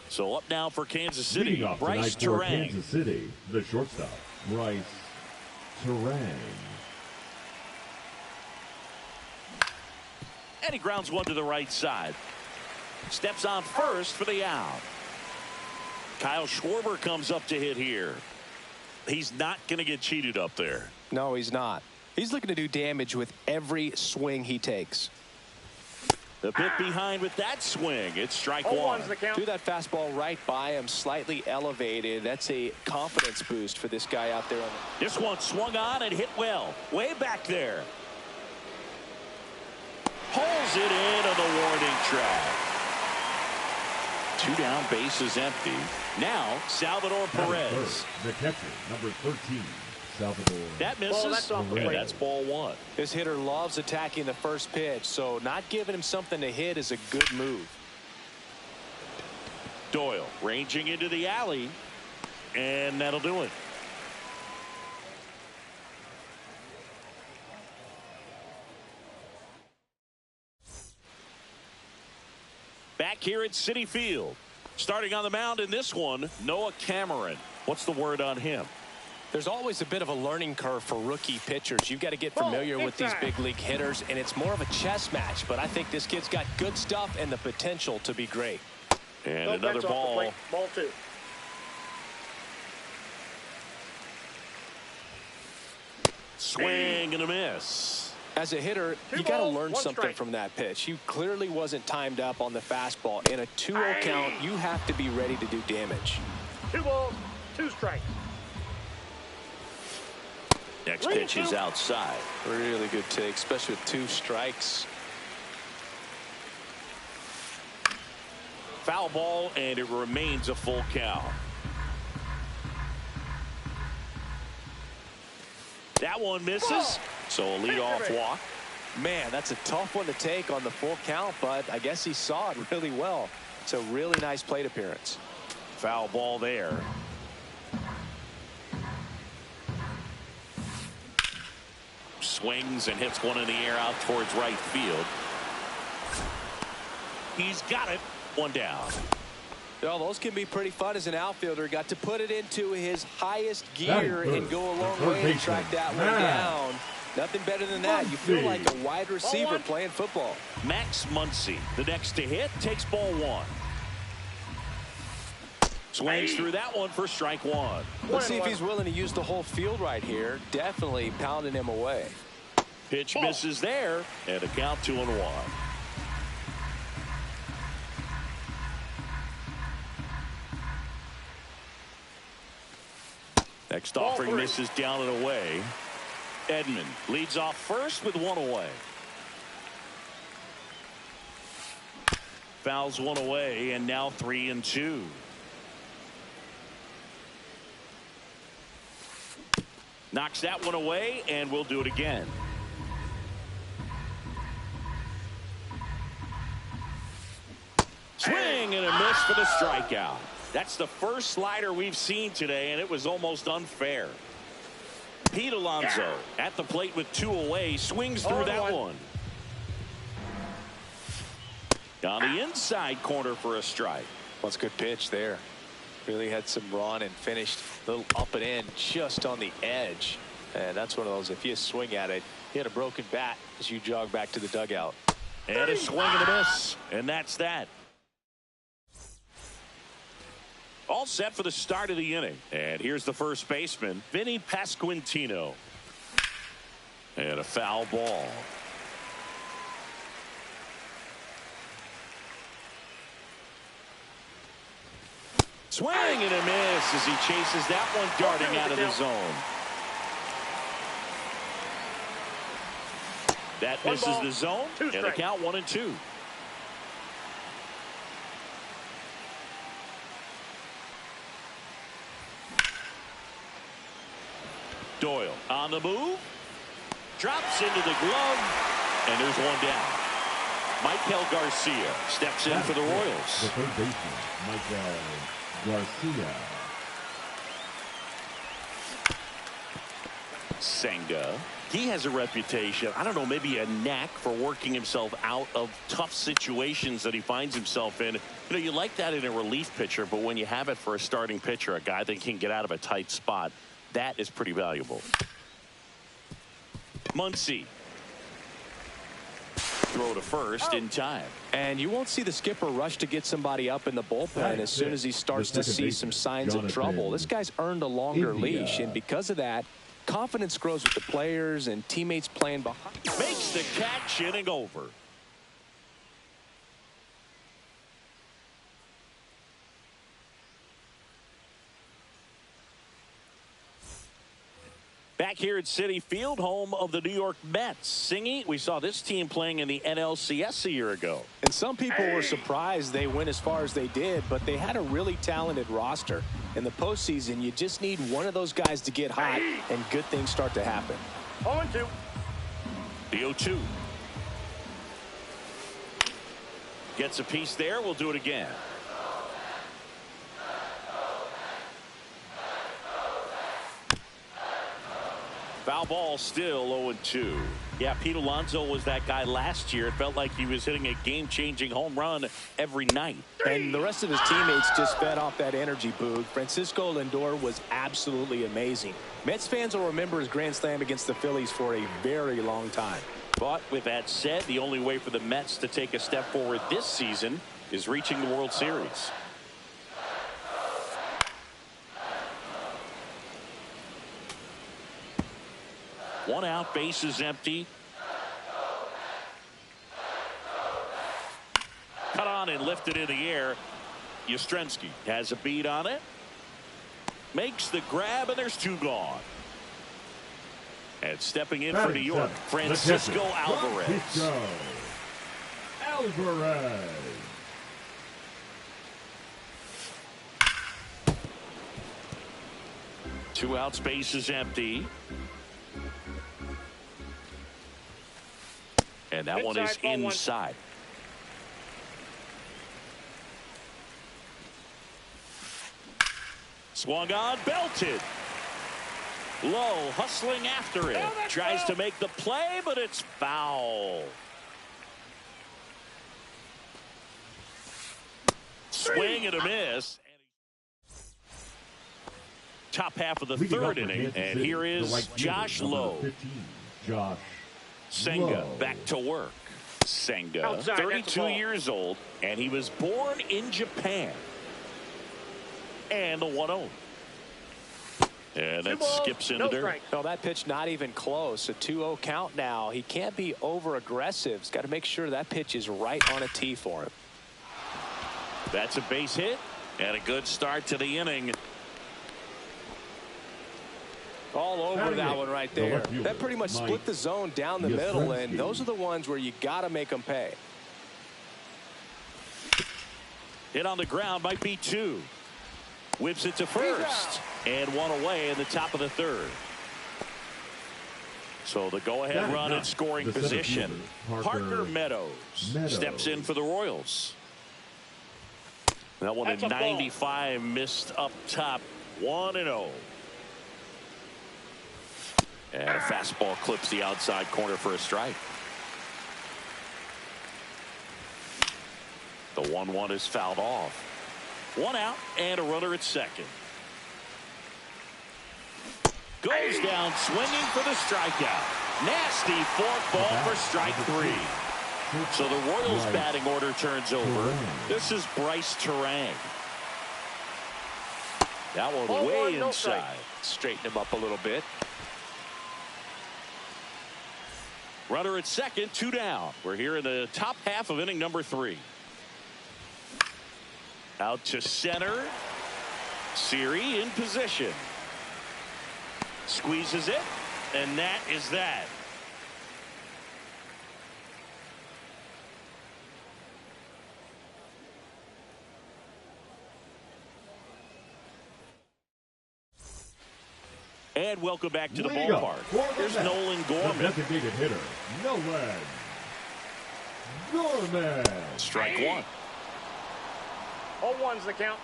So up now for Kansas City, Bryce Terang. Kansas City, the shortstop, Bryce Terang. And he grounds one to the right side. Steps on first for the out. Kyle Schwarber comes up to hit here. He's not going to get cheated up there. No, he's not. He's looking to do damage with every swing he takes. The pit behind with that swing. It's strike one. Threw that fastball right by him, slightly elevated. That's a confidence boost for this guy out there. This one swung on and hit well. Way back there. Pulls it in on the warning track. 2 down, bases empty. Now Salvador Perez. The catcher, number 13. Salvador. That misses. That's ball one. This hitter loves attacking the first pitch, so not giving him something to hit is a good move. Doyle ranging into the alley, and that'll do it. Back here at Citi Field. Starting on the mound in this one, Noah Cameron. What's the word on him? There's always a bit of a learning curve for rookie pitchers. You've got to get familiar with these big league hitters, and it's more of a chess match. But I think this kid's got good stuff and the potential to be great. And another ball. Ball 2. Swing and a miss. As a hitter, you got to learn something from that pitch. He clearly wasn't timed up on the fastball. In a 2-0 count, you have to be ready to do damage. 2 balls, 2 strikes. Next pitch is outside. Really good take, especially with 2 strikes. Foul ball, and it remains a full count. That one misses, so a leadoff walk. Man, that's a tough one to take on the full count, but I guess he saw it really well. It's a really nice plate appearance. Foul ball there. Swings and hits one in the air out towards right field. He's got it. 1 down. Well, those can be pretty fun as an outfielder. Got to put it into his highest gear and go a long way and track that one down. Nothing better than that. You feel like a wide receiver playing football. Max Muncy, the next to hit, takes ball 1. Swings through that one for strike 1. Let's see if he's willing to use the whole field right here. Definitely pounding him away. Pitch misses there, and a count 2-1. Next offering misses down and away. Edman leads off first with 1 away. Fouls 1 away, and now 3-2. Knocks that one away, and we'll do it again. Swing and a miss for the strikeout. That's the first slider we've seen today, and it was almost unfair. Pete Alonso at the plate with 2 away, swings through that one. On the inside corner for a strike. Well, it's a good pitch there. Really had some run and finished a little up and in just on the edge. And that's one of those, if you swing at it, hit a broken bat as you jog back to the dugout. And a swing and a miss. And that's that. All set for the start of the inning. And here's the first baseman, Vinny Pasquantino. And a foul ball. Swing and a miss as he chases that one darting out of the zone. That misses the zone, and the count 1-2. Doyle on the move, drops into the glove, and there's one down. Michael Garcia steps in for the Royals. The third baseman, Michael Garcia. Senga. He has a reputation, I don't know, maybe a knack for working himself out of tough situations that he finds himself in. You know, you like that in a relief pitcher, but when you have it for a starting pitcher, a guy that can get out of a tight spot, that is pretty valuable. Muncy. Throw to first in time. And you won't see the skipper rush to get somebody up in the bullpen as soon as he starts to see some signs of trouble. This guy's earned a longer leash, and because of that, confidence grows with the players and teammates playing behind. Makes the catch, inning over. Back here at Citi Field, home of the New York Mets. Singy, we saw this team playing in the NLCS a year ago. And some people were surprised they went as far as they did, but they had a really talented roster. In the postseason, you just need one of those guys to get hot, and good things start to happen. 0-2. The 0-2. Gets a piece there. We'll do it again. Foul ball, still 0-2. Yeah, Pete Alonso was that guy last year. It felt like he was hitting a game-changing home run every night. And the rest of his teammates just fed off that energy, Boog. Francisco Lindor was absolutely amazing. Mets fans will remember his grand slam against the Phillies for a very long time. But with that said, the only way for the Mets to take a step forward this season is reaching the World Series. One out, base is empty. Cut on and lifted in the air. Yastrzemski has a beat on it. Makes the grab, and there's 2 gone. And stepping in for New York, Francisco Alvarez. Alvarez. Two outs, base is empty. And that one is inside. Swung on, belted. Low, hustling after it. Tries to make the play, but it's foul. Swing and a miss. Top half of the third inning, and here is Josh Lowe. Josh Senga back to work. Senga, 32 years old, and he was born in Japan. And the 1-0. And that skips into dirt. No, that pitch not even close. A 2-0 count now. He can't be over aggressive. He's got to make sure that pitch is right on a tee for him. That's a base hit and a good start to the inning. All over that one right there. That pretty much split the zone down the middle, and those are the ones where you got to make them pay. Hit on the ground, might be 2. Whips it to first, and 1 away in the top of the third. So the go-ahead run in scoring position. Parker Meadows steps in for the Royals. That one at 95 missed up top. 1-0. And a fastball clips the outside corner for a strike. The 1-1 is fouled off. 1 out and a runner at second. Goes down swinging for the strikeout. Nasty fork ball for strike 3. So the Royals batting order turns over. This is Bryce Terang. That one way inside. Straighten him up a little bit. Runner at second, 2 down. We're here in the top half of inning number 3. Out to center. Siri in position. Squeezes it, and that is that. And welcome back to the ballpark. Here's Nolan Gorman. Designated hitter, Nolan Gorman. Strike 1. 0-1's the count.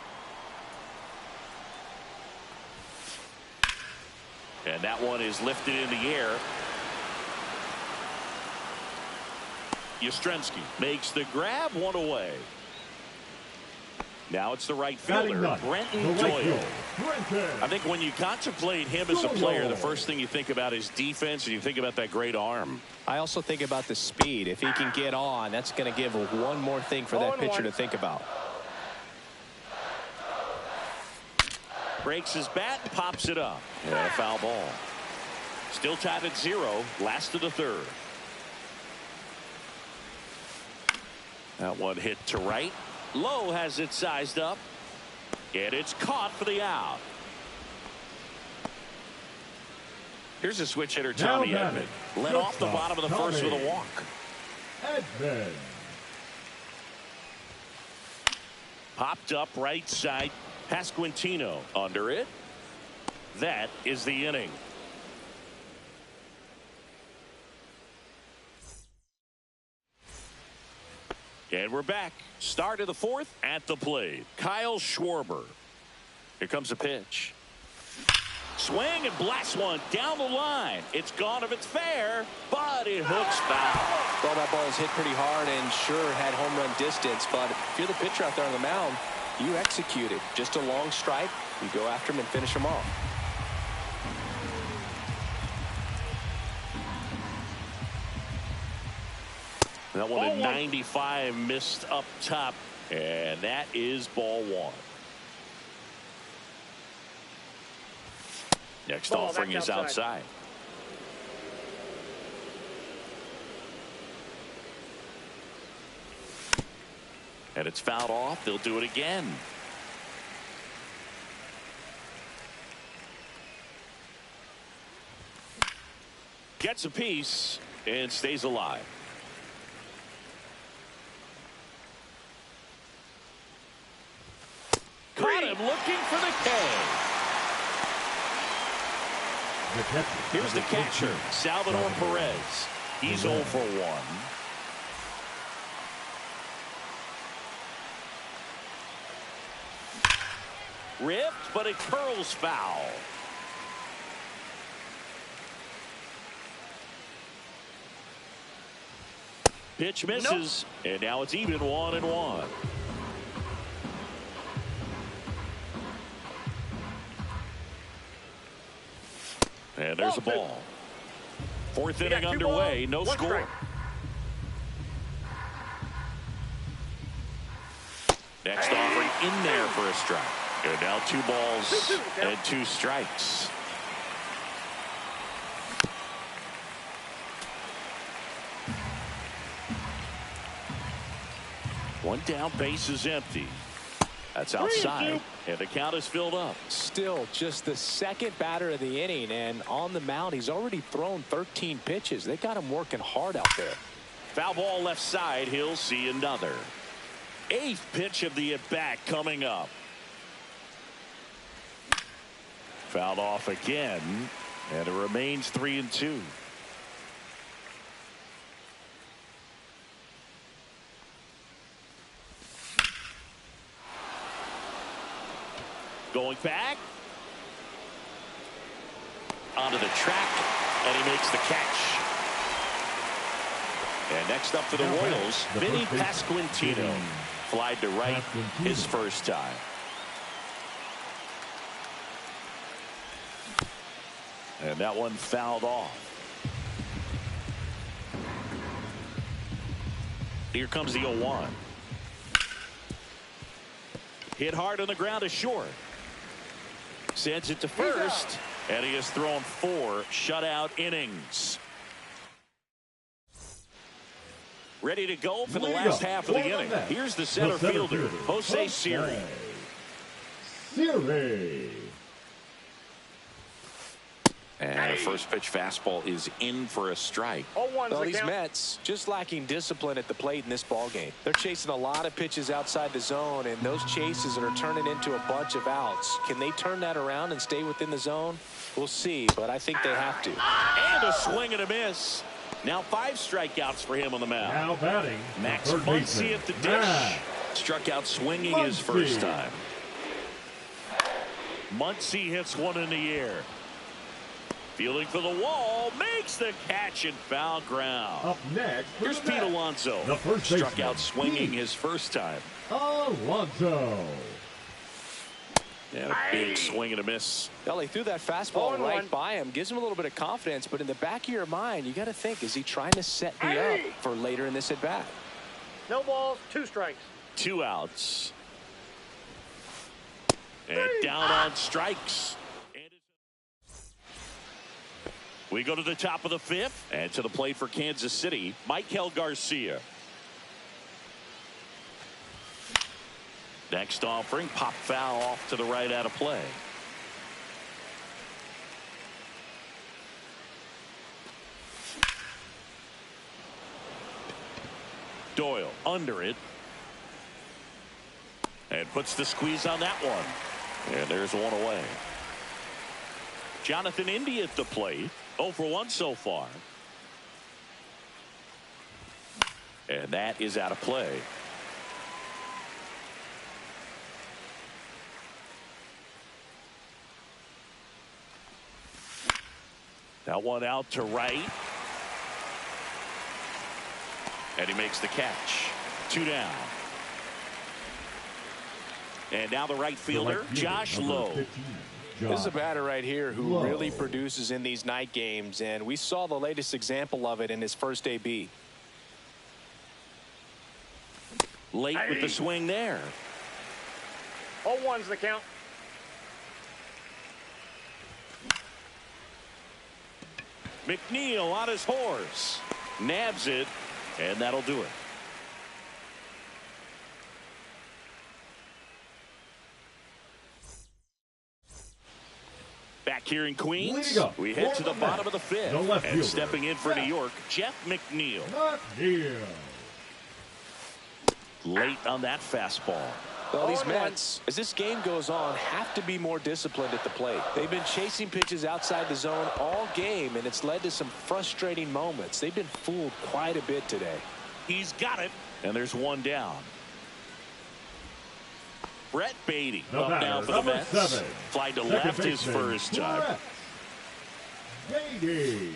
And that one is lifted in the air. Yastrzemski makes the grab, 1 away. Now it's the right fielder, Brenton Doyle. I think when you contemplate him as a player, the first thing you think about is defense, and you think about that great arm. I also think about the speed. If he can get on, that's going to give one more thing for that pitcher to think about. Breaks his bat, pops it up. And a foul ball. Still tied at 0, last of the 3rd. That one hit to right. Lowe has it sized up. And it's caught for the out. Here's a switch hitter, Tommy Edman. Led off the bottom of the first with a walk. Edman. Popped up right side. Pasquantino under it. That is the inning. And we're back. Start of the 4th at the plate. Kyle Schwarber. Here comes a pitch. Swing and blast one down the line. It's gone if it's fair, but it hooks foul. Well, that ball is hit pretty hard and sure had home run distance, but if you're the pitcher out there on the mound, you execute it. Just a long strike. You go after him and finish him off. That one at 95 missed up top, and that is ball 1. Next offering is outside. And it's fouled off. They'll do it again. Gets a piece and stays alive. Caught him looking for the K. Here's the catcher, Salvador Perez. He's 0 for 1. Ripped, but it curls foul. Pitch misses, and now it's even 1-1. And there's a ball. 4th inning underway, no score. Next offering in there for a strike. And now 2 balls and 2 strikes. One down, base is empty. That's outside, and the count is filled up. Still just the 2nd batter of the inning, and on the mound, he's already thrown 13 pitches. They got him working hard out there. Foul ball left side. He'll see another. 8th pitch of the at-bat coming up. Fouled off again, and it remains 3-2. Going back. Onto the track, and he makes the catch. And next up for the Royals, Vinny Pasquantino. Flied to right his first time. And that one fouled off. Here comes the 0-1. Hit hard on the ground to short. Sends it to first. And he has thrown 4 shutout innings. Ready to go for the last half of the inning. Here's the center fielder, Jose Siri. And a first pitch fastball is in for a strike. Well, these Mets just lacking discipline at the plate in this ball game. They're chasing a lot of pitches outside the zone, and those chases are turning into a bunch of outs. Can they turn that around and stay within the zone? We'll see, but I think they have to. And a swing and a miss. Now 5 strikeouts for him on the mound. Now batting, Max Muncy at the dish. Struck out swinging his first time. Muncy hits one in the air. Fielding for the wall, makes the catch and foul ground. Up next, here's Pete Alonso. The first struck out swinging his first time. Alonso. And a big swing and a miss. Well, he threw that fastball right by him. Gives him a little bit of confidence, but in the back of your mind, you got to think, is he trying to set me up for later in this at bat? No balls, 2 strikes. 2 outs. And down on strikes. We go to the top of the 5th, and to the plate for Kansas City, Michael Garcia. Next offering, pop foul off to the right out of play. Doyle under it. And puts the squeeze on that one. And there's one away. Jonathan Indy at the plate. 0 for 1 so far. And that is out of play. That one out to right. And he makes the catch. 2 down. And now the right fielder, Josh Lowe. This is a batter right here who really produces in these night games, and we saw the latest example of it in his first AB. Late with the swing there. 0-1's the count. McNeil on his horse. Nabs it, and that'll do it. Back here in Queens, we head to the bottom of the 5th. And stepping in for New York, Jeff McNeil. Late on that fastball. Well, these Mets, as this game goes on, have to be more disciplined at the plate. They've been chasing pitches outside the zone all game, and it's led to some frustrating moments. They've been fooled quite a bit today. He's got it, and there's one down. Brett Beatty up now for the Mets. 7. Flied to left his first time. Beatty.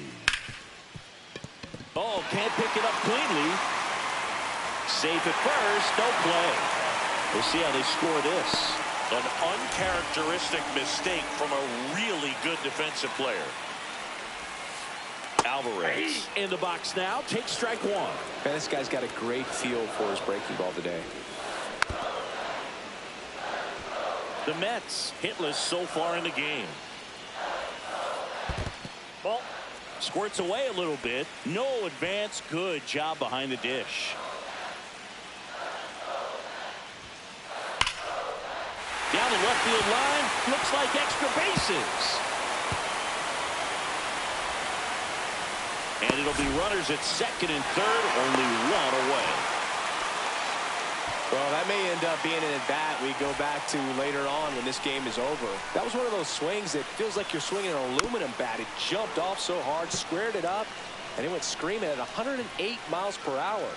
Oh, can't pick it up cleanly. Safe at first, no play. We'll see how they score this. An uncharacteristic mistake from a really good defensive player. Alvarez in the box now. Takes strike 1. Man, this guy's got a great feel for his breaking ball today. The Mets hitless so far in the game. Ball. Squirts away a little bit. No advance. Good job behind the dish. Down the left field line. Looks like extra bases. And it'll be runners at second and third. Only 1 away. Well, that may end up being an at-bat we go back to later on when this game is over. That was one of those swings that feels like you're swinging an aluminum bat. It jumped off so hard, squared it up, and it went screaming at 108 miles per hour.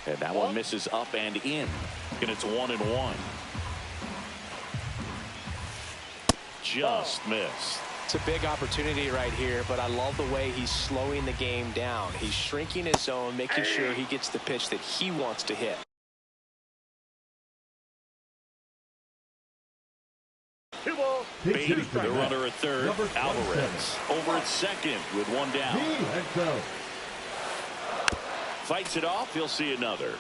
And that one misses up and in. And it's 1-1. just missed. It's a big opportunity right here, but I love the way he's slowing the game down. He's shrinking his zone, making sure he gets the pitch that he wants to hit. Two balls. Baby, the runner at third. Alvarez over at second with one down. Fights it off. He'll see another.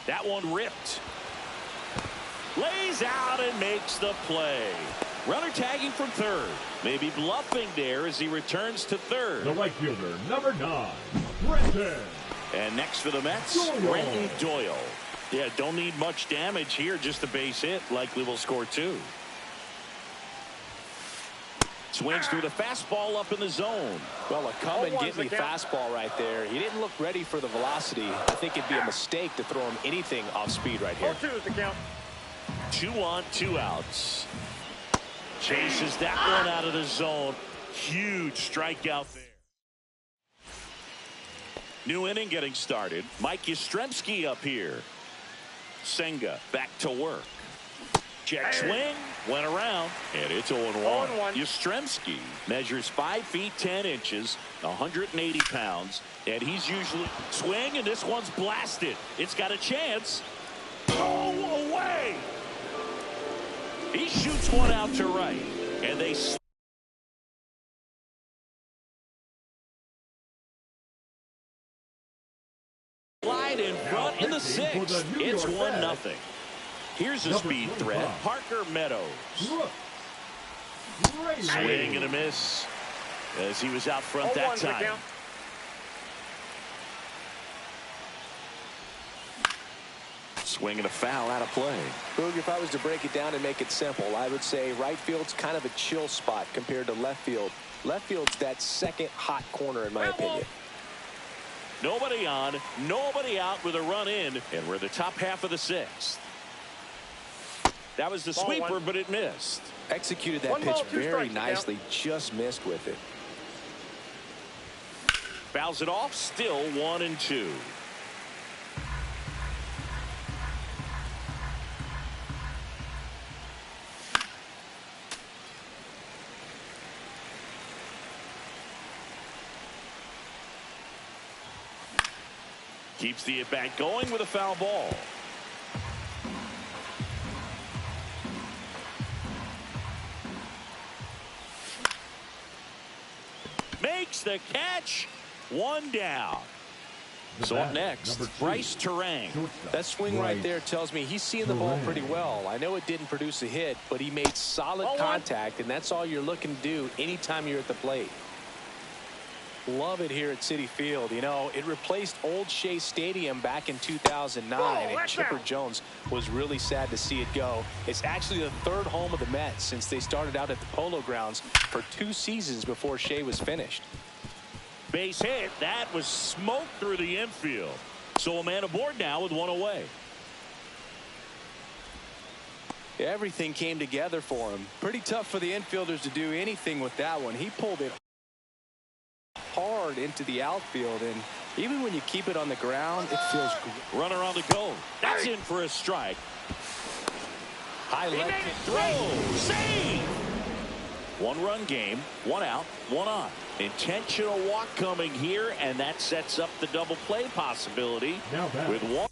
That one ripped. Lays out and makes the play. Runner tagging from third. Maybe bluffing there as he returns to third. The right fielder, number 9, Brenton. And next for the Mets, Brenton Doyle. Yeah, don't need much damage here, just a base hit. Likely will score 2. Swings through the fastball up in the zone. Well, a come and get me fastball right there. He didn't look ready for the velocity. I think it'd be a mistake to throw him anything off speed right here. 0-2 is the count. 2 on, 2 outs. Chases that one out of the zone. Huge strikeout there. New inning getting started. Mike Yastrzemski up here. Senga back to work. Check swing. Went around. And it's 0-1. Yastrzemski measures 5 feet 10 inches, 180 pounds. And he's usually swing, and this one's blasted. It's got a chance. Oh, away. He shoots one out to right. And they slide in front in the 6th. It's 1-0. Here's a speed threat. Parker Meadows. Swing and a miss as he was out front that time. Swing and a foul out of play. Boog, if I was to break it down and make it simple, I would say right field's kind of a chill spot compared to left field. Left field's that second hot corner in my opinion. Nobody on, nobody out with a run in, and we're in the top half of the 6th. That was the sweeper, but it missed. Executed that pitch very nicely, just missed with it. Fouls it off, still 1-2. Keeps the at-bat going with a foul ball. Makes the catch. 1 down. So up next, Bryce Terang. That swing right there tells me he's seeing the ball pretty well. I know it didn't produce a hit, but he made solid contact, and that's all you're looking to do anytime you're at the plate. Love it here at Citi Field. You know, it replaced Old Shea Stadium back in 2009, and Chipper Jones was really sad to see it go. It's actually the 3rd home of the Mets since they started out at the Polo Grounds for 2 seasons before Shea was finished. Base hit. That was smoked through the infield. So a man aboard now with 1 away. Everything came together for him. Pretty tough for the infielders to do anything with that one. He pulled it hard into the outfield, and even when you keep it on the ground, it feels good. Runner on the go. That's in for a strike. High leg throw. Save. 1-run game. 1 out. 1 on. Intentional walk coming here, and that sets up the double play possibility with 1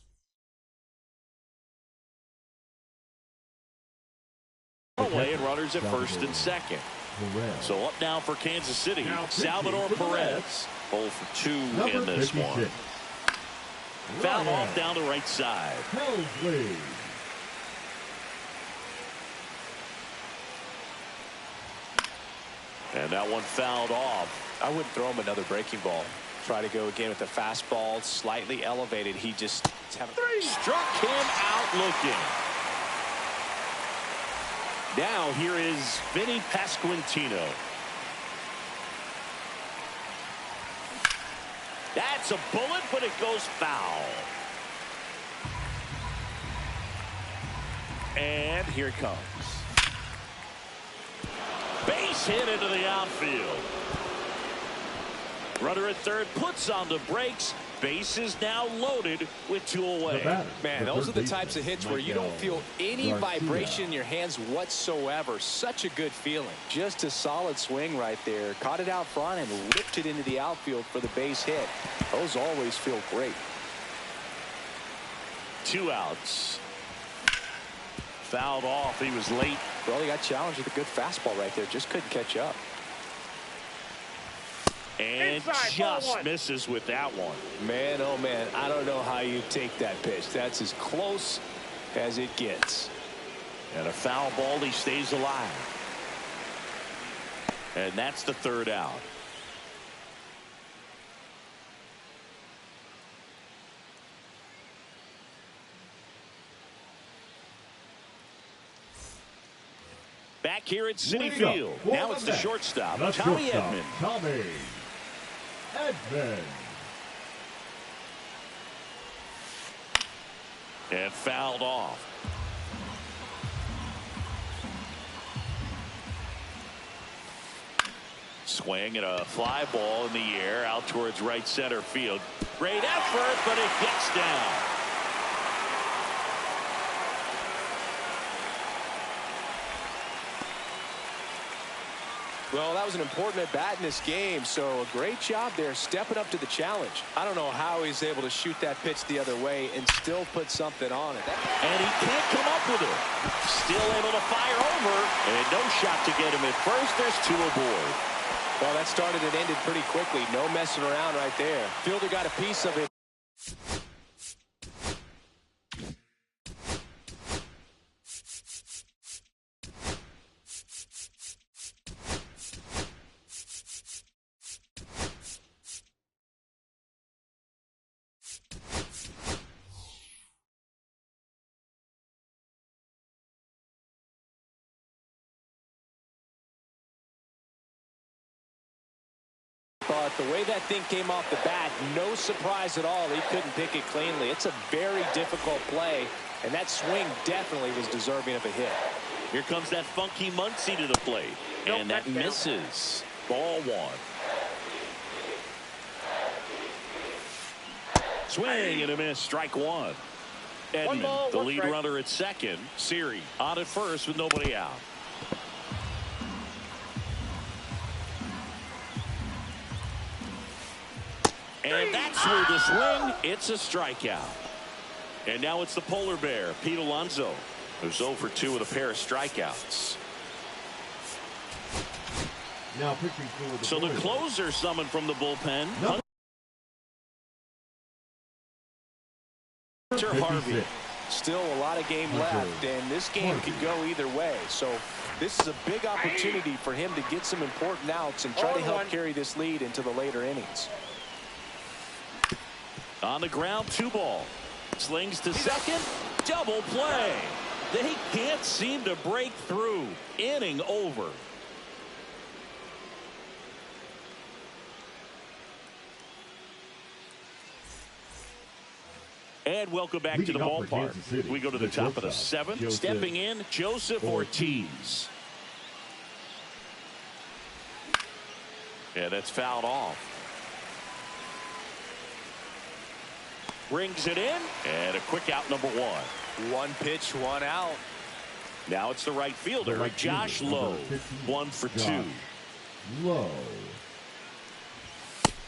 away and runners at first and second. So up now for Kansas City, Salvador Perez. 0 for 2 in this one. Foul off down the right side. And that one fouled off. I wouldn't throw him another breaking ball. Try to go again with the fastball, slightly elevated. He just struck him out looking. Now here is Vinny Pasquantino. That's a bullet, but it goes foul. And here it comes. Base hit into the outfield. Runner at third puts on the brakes. Bases now loaded with 2 away. Man, those are the types of hits where you don't feel any vibration in your hands whatsoever. Such a good feeling. Just a solid swing right there. Caught it out front and whipped it into the outfield for the base hit. Those always feel great. 2 outs. Fouled off. He was late. Well, he got challenged with a good fastball right there. Just couldn't catch up. And just misses with that one. Man, oh man, I don't know how you take that pitch. That's as close as it gets. And a foul ball, he stays alive. And that's the 3rd out. Back here at Citi Field. Now it's the shortstop, Tommy Edman. Tommy Edman. And fouled off. Swing and a fly ball in the air out towards right center field. Great effort, but it gets down. Well, that was an important at bat in this game, so a great job there stepping up to the challenge. I don't know how he's able to shoot that pitch the other way and still put something on it. And he can't come up with it. Still able to fire over, and no shot to get him at first. There's 2 aboard. Well, that started and ended pretty quickly. No messing around right there. Fielder got a piece of it. But the way that thing came off the bat, no surprise at all. He couldn't pick it cleanly. It's a very difficult play, and that swing definitely was deserving of a hit. Here comes that funky Muncy to the plate. And that misses. Ball 1. Swing and a miss. Strike 1. Edman, the lead runner at second. Siri on at first with nobody out. And that's through the swing. It's a strikeout. And now it's the polar bear, Pete Alonso, who's 0 for 2 with a pair of strikeouts. Now pitching for the So the closer summoned from the bullpen. Hunter Harvey. Still a lot of game left, and this game could go either way. So this is a big opportunity for him to get some important outs and try to help carry this lead into the later innings. On the ground, 2 ball. Slings to second. Double play. They can't seem to break through. Inning over. And welcome back to the ballpark. We go to the top of the 7th. Stepping in, Joseph Ortiz. Yeah, that's fouled off. Brings it in, and a quick out, number 1. 1 pitch, 1 out. Now it's the right fielder, Josh Lowe. 1 for 2. Lowe.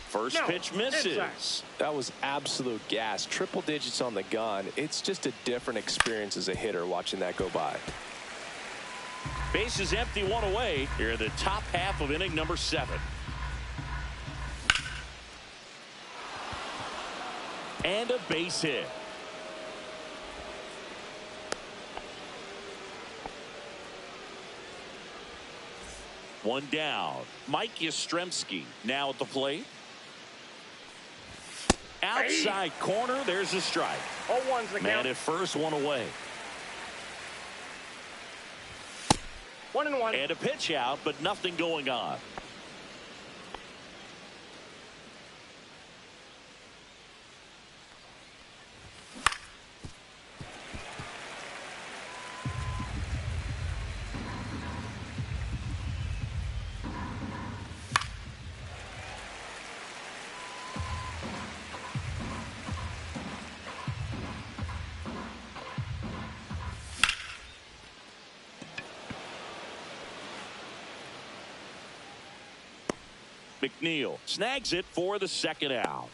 First pitch misses. That was absolute gas. Triple digits on the gun. It's just a different experience as a hitter watching that go by. Base is empty, 1 away. Here in the top half of inning number 7. And a base hit. One down. Mike Yastrzemski now at the plate. Outside corner. There's a strike. 0-1's the Man count. at first, 1 away. 1-1. And a pitch out, but nothing going on. McNeil snags it for the second out.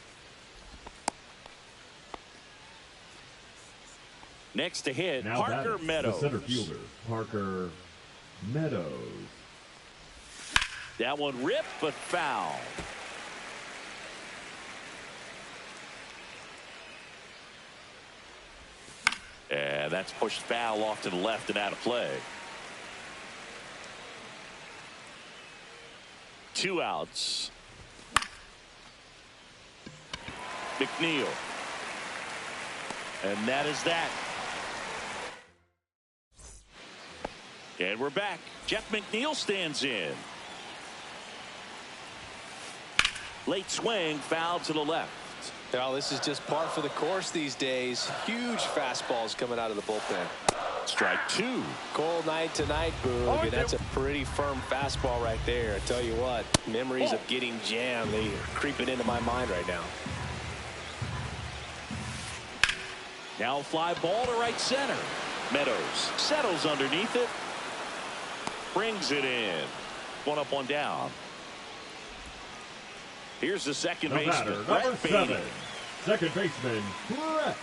Next to hit, Now Parker Meadows. The center fielder, Parker Meadows. That one ripped, but foul. And that's pushed foul off to the left and out of play. 2 outs. McNeil. And that is that. And we're back. Jeff McNeil stands in. Late swing, foul to the left. Well, this is just par for the course these days. Huge fastballs coming out of the bullpen. Strike 2. Cold night tonight, Boog, and that's a pretty firm fastball right there. I tell you what, memories of getting jammed, they are creeping into my mind right now. Now a fly ball to right center. Meadows settles underneath it. Brings it in. 1 up, 1 down. Here's the second baseman, number 7. Second baseman, Brett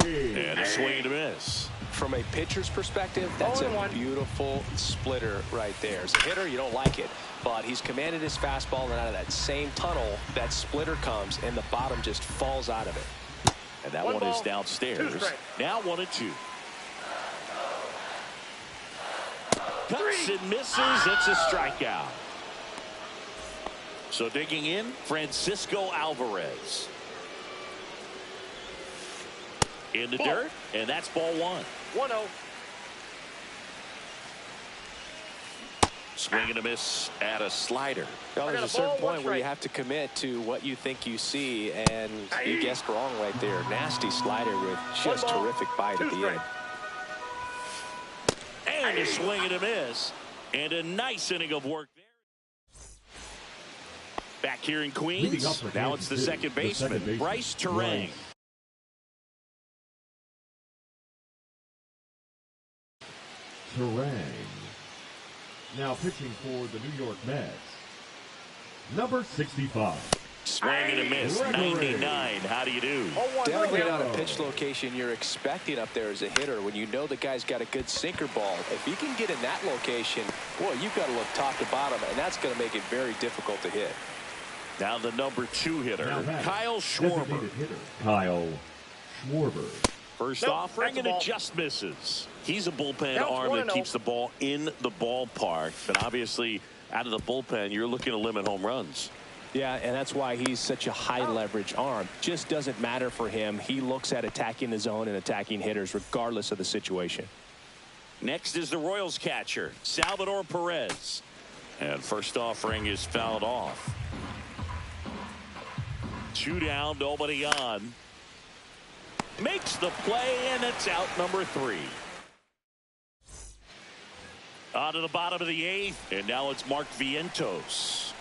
Beatty. And a swing and a miss. From a pitcher's perspective, that's a beautiful splitter right there. As a hitter, you don't like it, but he's commanded his fastball, and out of that same tunnel, that splitter comes, and the bottom just falls out of it. And that one is downstairs. Now 1-2. Cuts and misses. It's a strikeout. So digging in, Francisco Alvarez. In the dirt, and that's ball 1. 1-0. Swing and a miss at a slider. Well, there's a certain point where you have to commit to what you think you see, and you guessed wrong right there. Nasty slider with just terrific bite at the end. And a swing and a miss, and a nice inning of work there. Back here in Queens, now it's the second baseman, Bryce Terang. Terang. Now pitching for the New York Mets, number 65. Swing and a miss, 99. How do you do? Definitely not a pitch location you're expecting up there as a hitter when you know the guy's got a good sinker ball. If you can get in that location, boy, you've got to look top to bottom, and that's going to make it very difficult to hit. Now the number 2 hitter, Kyle Schwarber. Kyle Schwarber. First off, bringing it just misses. He's a bullpen arm that keeps the ball in the ballpark. But obviously, out of the bullpen, you're looking to limit home runs. Yeah, and that's why he's such a high leverage arm. Just doesn't matter for him. He looks at attacking the zone and attacking hitters regardless of the situation. Next is the Royals catcher, Salvador Perez. And first offering is fouled off. 2 down, nobody on. Makes the play, and it's out number 3. On to the bottom of the 8th, and now it's Mark Vientos.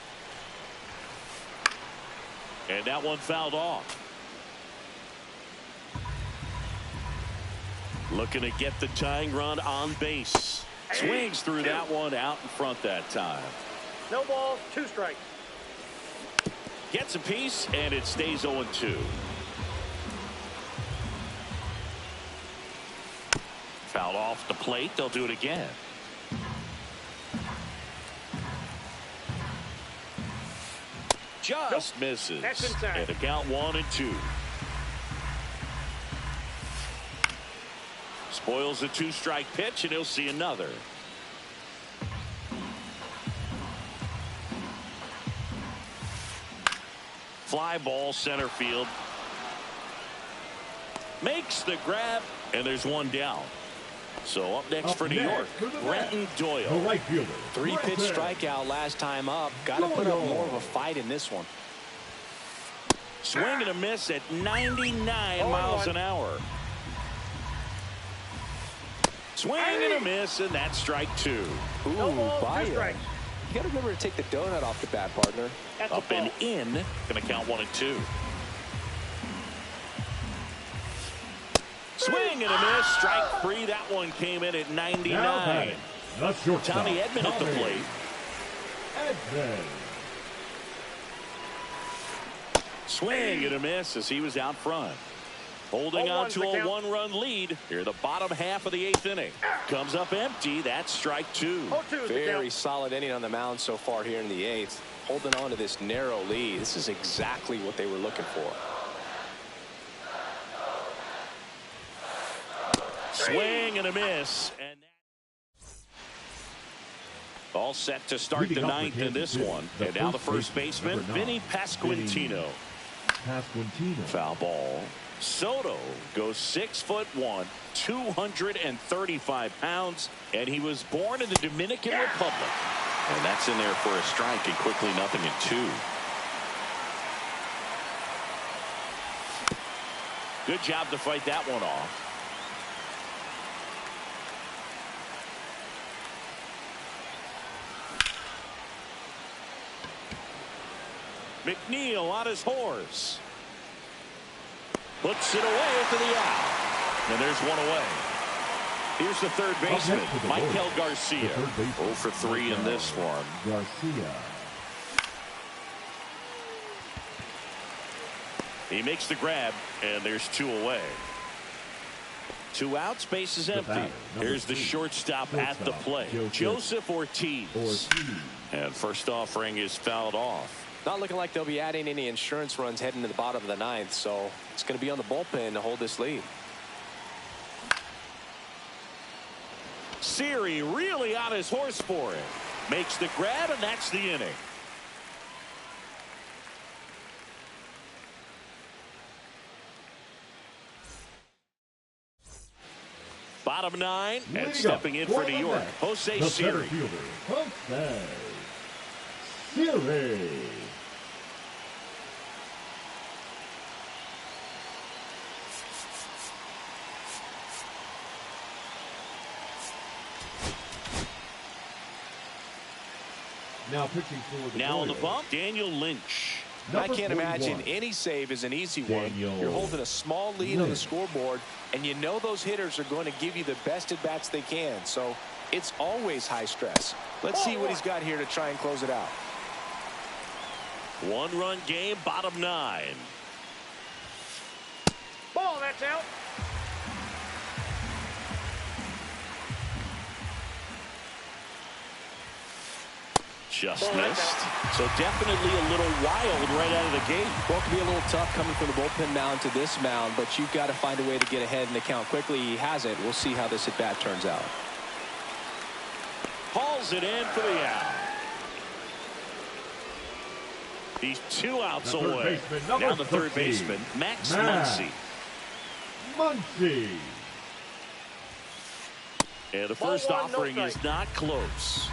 And that one fouled off. Looking to get the tying run on base. Swings through that one out in front that time. No balls, 2 strikes. Gets a piece, and it stays 0-2. Fouled off the plate. They'll do it again. Just misses. That's inside. And a count 1-2. Spoils a 2-strike pitch, and he'll see another. Fly ball center field. Makes the grab, and there's 1 down. So up next for New York, Brenton Doyle. The right fielder. 3-pitch strikeout last time up. Got to put up more of a fight in this one. Swing and a miss at 99 miles an hour. Swing and a miss, and that's strike 2. Ooh, buy it. You got to remember to take the donut off the bat, partner. Up and in. Going to count 1-2. Swing and a miss. Strike 3. That one came in at 99. Tommy Edman at the plate. advance. Swing and a miss as he was out front. Holding on to a one-run lead here, the bottom half of the 8th inning. Comes up empty. That's strike 2. Very solid inning on the mound so far here in the 8th. Holding on to this narrow lead. This is exactly what they were looking for. Swing and a miss. And all set to start the 9th in this one. And now the first baseman, Vinny Pasquantino. Foul ball. Soto goes 6'1", 235 pounds, and he was born in the Dominican Republic. And that's in there for a strike, and quickly 0-2. Good job to fight that one off. McNeil on his horse. Puts it away for the out. And there's one away. Here's the third baseman, Michael Garcia. 0 for 3 in this one. Garcia. He makes the grab, and there's 2 away. 2 outs, base is empty. Here's the shortstop at the plate, Joseph Ortiz. And first offering is fouled off. Not looking like they'll be adding any insurance runs heading to the bottom of the 9th, so it's going to be on the bullpen to hold this lead. Siri really on his horse for it. Makes the grab, and that's the inning. Bottom 9, and stepping in for New York, Jose Siri. Jose Siri. Now pitching for the Now on the bump, Daniel Lynch. I can't imagine any save is an easy one. You're holding a small lead on the scoreboard, and you know those hitters are going to give you the best at bats they can. So it's always high stress. Let's see what he's got here to try and close it out. 1-run game, bottom 9. Ball, that's out. Just missed. So definitely a little wild right out of the gate. Well, it can be a little tough coming from the bullpen mound to this mound, but you've got to find a way to get ahead in the count quickly. He hasn't. We'll see how this at bat turns out. Hauls it in for the out. He's 2 outs away. Now the third baseman, Max Muncy. And the first offering is not close.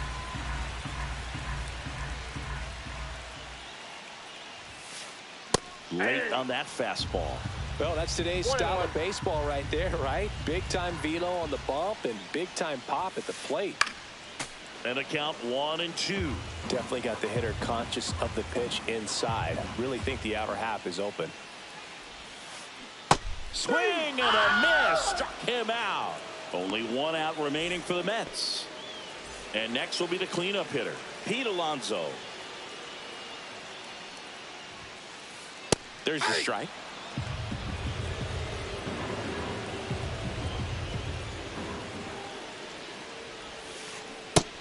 Late on that fastball. Well, that's today's style of baseball right there, right? Big-time velo on the bump and big-time pop at the plate. And a count 1-2. Definitely got the hitter conscious of the pitch inside. I really think the outer half is open. Swing and a miss. Struck him out. Only 1 out remaining for the Mets. And next will be the cleanup hitter, Pete Alonso. There's the strike.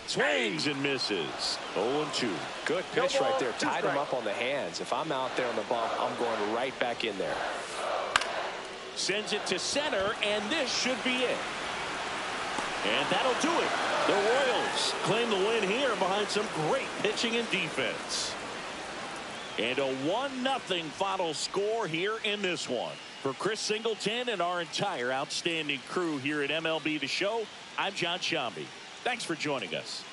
Swings and misses. 0-2. Good pitch right there. Tied him up on the hands. If I'm out there on the bump, I'm going right back in there. Sends it to center, and this should be it. And that'll do it. The Royals claim the win here behind some great pitching and defense. And a 1-0 final score here in this one. For Chris Singleton and our entire outstanding crew here at MLB The Show, I'm John Shambi. Thanks for joining us.